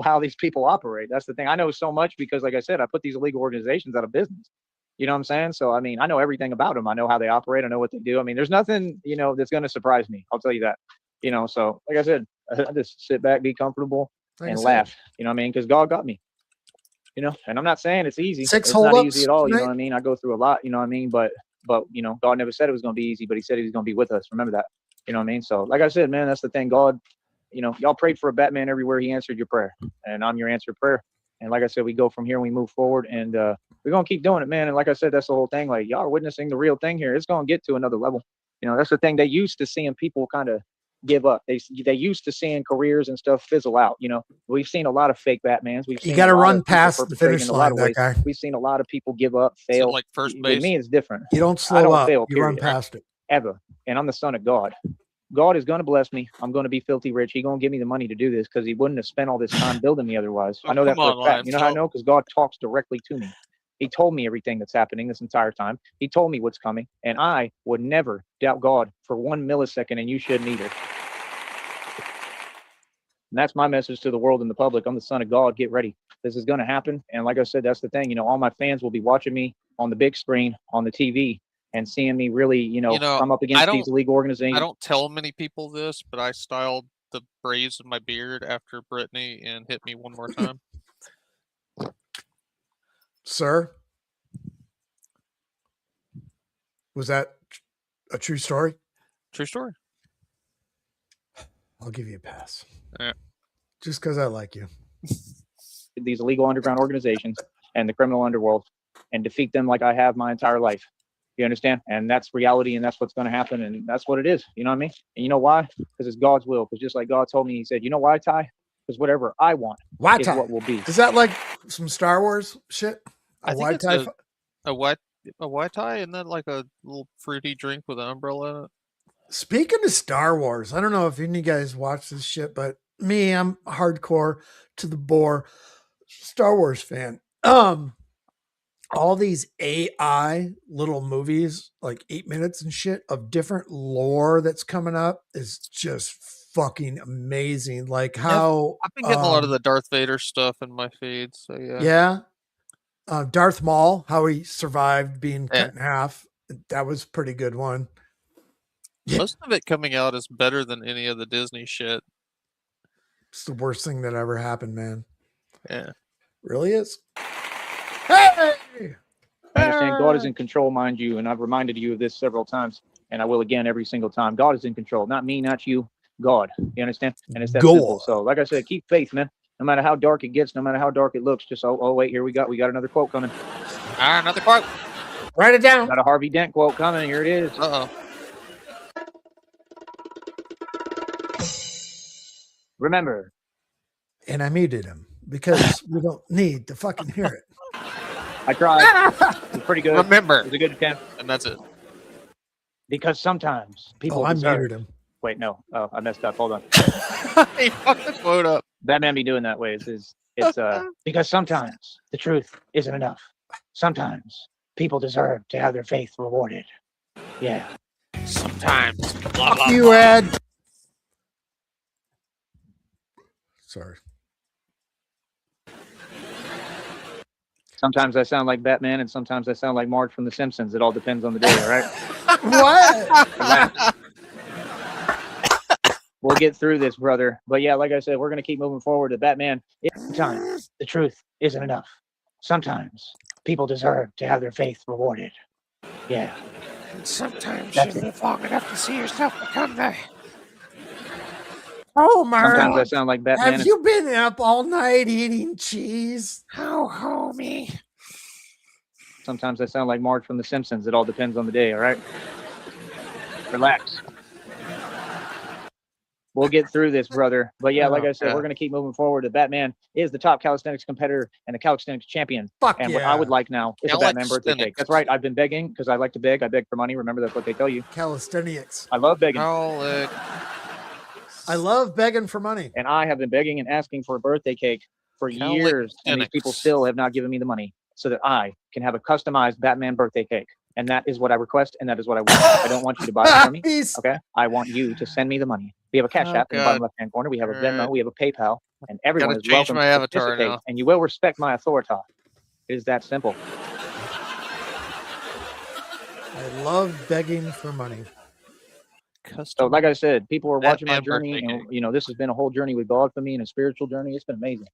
how these people operate. That's the thing. I know so much because, like I said, I put these illegal organizations out of business. You know what I'm saying? So I mean, I know everything about them. I know how they operate. I know what they do. I mean, there's nothing that's going to surprise me. I'll tell you that. So like I said, I just sit back, be comfortable, and laugh. You know what I mean? Because God got me. You know, and I'm not saying it's easy. 6 It's not holdups easy at all. You know tonight? what I mean? I go through a lot. You know what I mean? But you know, God never said it was going to be easy, but He said He was going to be with us. Remember that. You know what I mean? So, like I said, man, that's the thing. God, you know, y'all prayed for a Batman everywhere. He answered your prayer, and I'm your answered prayer. And like I said, we go from here and we move forward, and we're gonna keep doing it, man. And like I said, that's the whole thing. Like, y'all are witnessing the real thing here. It's gonna get to another level. You know, that's the thing. They used to seeing people kind of give up. They used to seeing careers and stuff fizzle out. You know, we've seen a lot of fake Batmans. We've seen You got to a lot run of people past the perpetrating finish in a lot line, of that ways. guy. We've seen a lot of people give up, Is it fail. like first With base? me, it's different. You don't I slow don't up. fail, You run period. past it. Ever. And I'm the son of God. God is going to bless me. I'm going to be filthy rich. He's going to give me the money to do this because He wouldn't have spent all this time building me otherwise. Oh, I know that come for on, a fact. Lion, You know how I so- know? Because God talks directly to me. He told me everything that's happening this entire time. He told me what's coming. And I would never doubt God for 1 millisecond, and you shouldn't either. And that's my message to the world and the public. I'm the son of God. Get ready. This is going to happen. And like I said, that's the thing. You know, all my fans will be watching me on the big screen, on the TV, and seeing me really, you know, come up against these illegal organizations. I don't tell many people this, but I styled the braids of my beard after Brittany and Hit Me One More Time. Sir, was that a true story? True story. I'll give you a pass. Yeah. Just because I like you. These illegal underground organizations and the criminal underworld and defeat them like I have my entire life. You understand? And that's reality, and that's what's going to happen, and that's what it is. You know what I mean? And you know why? Because it's God's will. Because just like God told me, He said, you know why, Ty? Because whatever I want is what will be. Is that like some Star Wars shit? I think it's a white tie, isn't that like a little fruity drink with an umbrella in it? Speaking of Star Wars, I don't know if any of you guys watch this shit, but me, I'm hardcore to the bore Star Wars fan. All these AI little movies, like 8 minutes and shit of different lore that's coming up is just fucking amazing. Like how I've been getting a lot of the Darth Vader stuff in my feed. So yeah. Darth Maul, how he survived being cut in half. That was a pretty good one. Most of it coming out is better than any of the Disney shit. It's the worst thing that ever happened, man. Yeah. Really is. Hey! I understand God is in control, mind you, and I've reminded you of this several times, and I will again every single time. God is in control, not me, not you, God. You understand? And it's that simple. So, like I said, keep faith, man. No matter how dark it gets, no matter how dark it looks, just oh wait, here we got another quote coming. Another quote. Write it down. Got a Harvey Dent quote coming. Here it is. Remember. And I muted him because we don't need to fucking hear it. I tried. It was pretty good. Remember. It was a good attempt. And that's it. Because sometimes people I deserve. muted him. Wait, no. Oh, I messed up. Hold on. He fucked the quote up. Batman be doing that way. It's because sometimes the truth isn't enough. Sometimes people deserve to have their faith rewarded. Yeah. Sometimes. Fuck you, Ed. Sorry. Sometimes I sound like Batman, and sometimes I sound like Marge from The Simpsons. It all depends on the day, all right? What? We'll get through this, brother. But yeah, like I said, we're going to keep moving forward to Batman. Sometimes the truth isn't enough. Sometimes people deserve to have their faith rewarded. Yeah. And sometimes you live long enough to see yourself become the... Homer. Sometimes I sound like Batman. Have you been up all night eating cheese? Oh, homie. Sometimes I sound like Marge from The Simpsons. It all depends on the day, all right? Relax. We'll get through this, brother. But yeah, like I said, we're going to keep moving forward. The Batman is the top calisthenics competitor and the calisthenics champion. Fuck and yeah. what I would like now is a Batman birthday cake. That's right. I've been begging because I like to beg. I beg for money. Remember, that's what they tell you. Calisthenics. I love begging. I love begging for money. And I have been begging and asking for a birthday cake for years. And these people still have not given me the money so that I can have a customized Batman birthday cake. And that is what I request, and that is what I want. I don't want you to buy it for me. Okay? I want you to send me the money. We have a Cashapp in the bottom left-hand corner. We have a Venmo. We have a PayPal. And everyone is welcome to participate. And you will respect my authority. It is that simple. I love begging for money. So, like I said, people are watching my journey, and you know, this has been a whole journey with God for me and a spiritual journey. It's been amazing.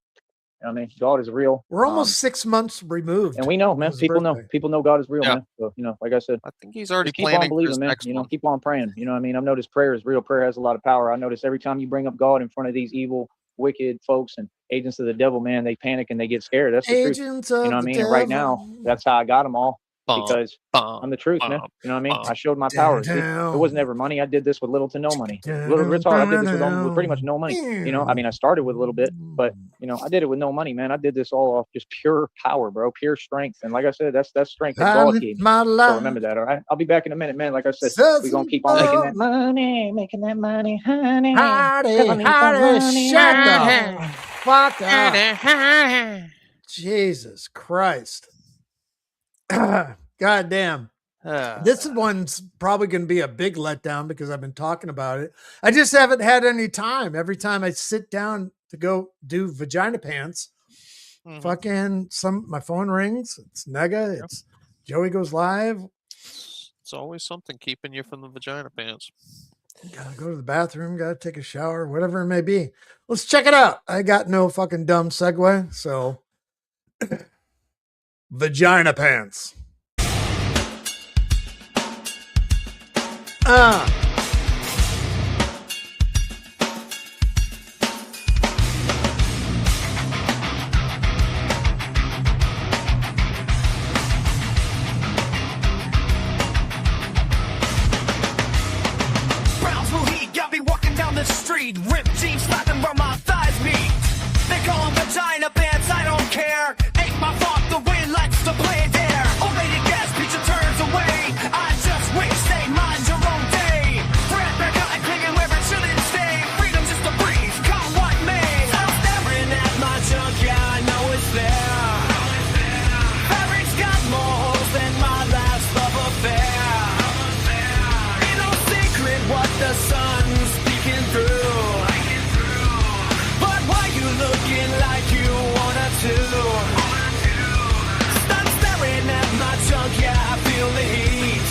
know what I mean? God is real. We're almost 6 months removed. And we know, man. His People know. birthday. People know God is real, Yeah. man. So, like I said, I think he's already just keep on planning for believing, his man. next one. Keep on praying. You know what I mean? I've noticed prayer is real. Prayer has a lot of power. I notice every time you bring up God in front of these evil, wicked folks and agents of the devil, man, they panic and they get scared. That's the truth. Agents You of know what I the mean? And right now, devil. that's how I got them all, because Bum, I'm the truth, man. bum, You know what I mean? bum. I showed my powers. It wasn't ever money. I did this with little to no money. Real talk, I did this with pretty much no money. I mean, I started with a little bit, but I did it with no money, man. I did this all off just pure power, bro, pure strength. And like I said, that's strength that God gave me. So remember that, all right? I'll be back in a minute, man. Like I said, we're gonna keep on making that money, honey. Hardy, shut the fuck up. Jesus Christ. God damn. This one's probably going to be a big letdown because I've been talking about it. I just haven't had any time. Every time I sit down to go do vagina pants, fucking my phone rings. It's Nega. It's Joey goes live. It's always something keeping you from the vagina pants. Gotta go to the bathroom, gotta take a shower, whatever it may be. Let's check it out. I got no fucking dumb segue, so vagina pants. Brownsville heat got me walking down the street, ripped jeans slapping where my thighs meet. They call them vagina pants, I don't care. Ain't my fault, the wind likes to play there. Old lady gas pizza turns away. I just wish they mind your own day. Brad back out and clinging where it shouldn't stay. Freedom's just a breeze, come what may. I'm staring at my junk, yeah, I know it's there. Fabric's got more holes than my last love affair. Ain't no secret what the sun's peeking through. But why you looking like you wanna to? Stop staring at my junk, yeah, I feel the heat.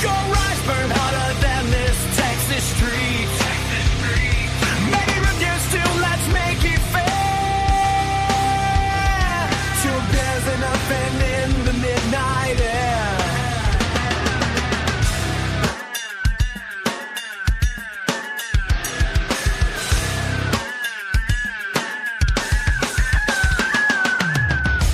Your eyes burn hotter than this Texas street. Many reviews too, let's make it fair. Till there's enough and in the midnight air.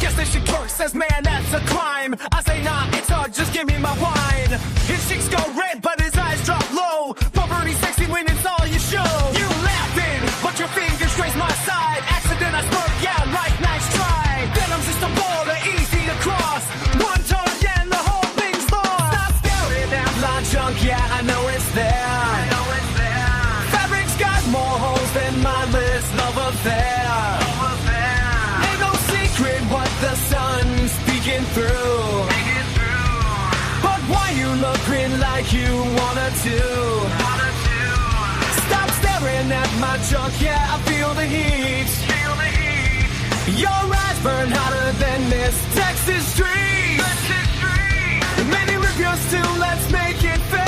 Guess they should clerk, says man, that's a crime. I say nah, it's hard, just give me my wine. His cheeks go red, but his eyes drop low. Poverty sexy when it's all you show. You laughing, but your fingers graze my side. Accident, I spoke, yeah, right, nice try. Venom's just a border, easy to cross. One touch and the whole thing's lost. Stop staring at my junk, yeah, I know it's there. Fabric's got more holes than my list love affair. Ain't no secret what the sun's peeking through. But why you looking like you wanna to? Stop staring at my junk, yeah, I feel the heat. Your eyes burn hotter than this Texas street. Many reviews too, let's make it fair.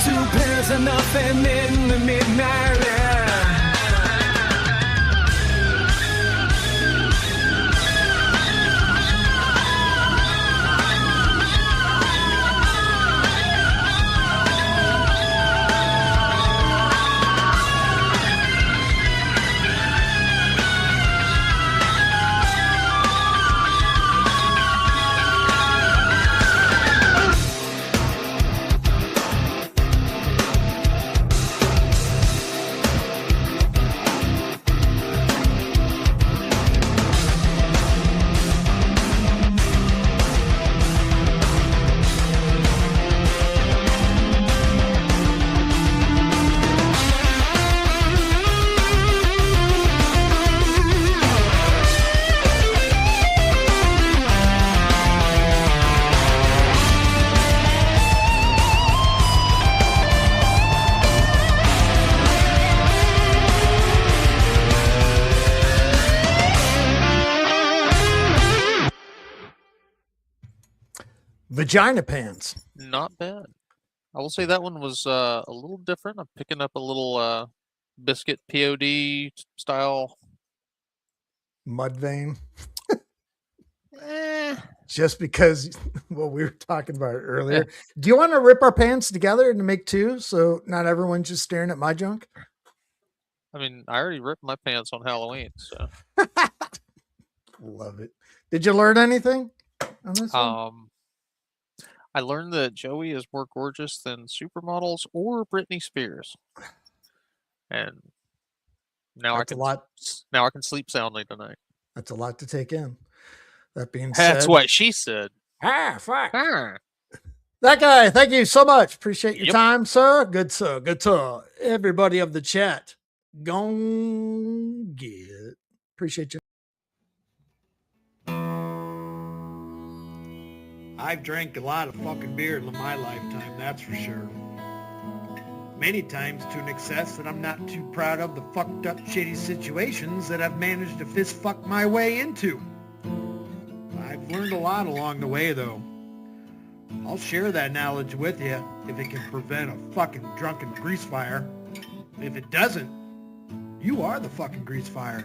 Two pairs of nothing in the midnight air. Vagina pants. Not bad. I will say that one was a little different. I'm picking up a little biscuit POD style. Mudvayne. Eh, Just because what we were talking about earlier. Do you want to rip our pants together and make two so not everyone's just staring at my junk? I mean, I already ripped my pants on Halloween, so Love it. Did you learn anything on this one? I learned that Joey is more gorgeous than supermodels or Britney Spears, and now That's a lot. Now I can sleep soundly tonight. That's a lot to take in. That being That's said, what she said. fuck. Ah. That guy, thank you so much. Appreciate your Yep. time, sir. Good, sir. Good, sir. Everybody of the chat, gon' get. Appreciate you. I've drank a lot of fucking beer in my lifetime, that's for sure. Many times to an excess that I'm not too proud of the fucked up shitty situations that I've managed to fist fuck my way into. I've learned a lot along the way though. I'll share that knowledge with you if it can prevent a fucking drunken grease fire. If it doesn't, you are the fucking grease fire.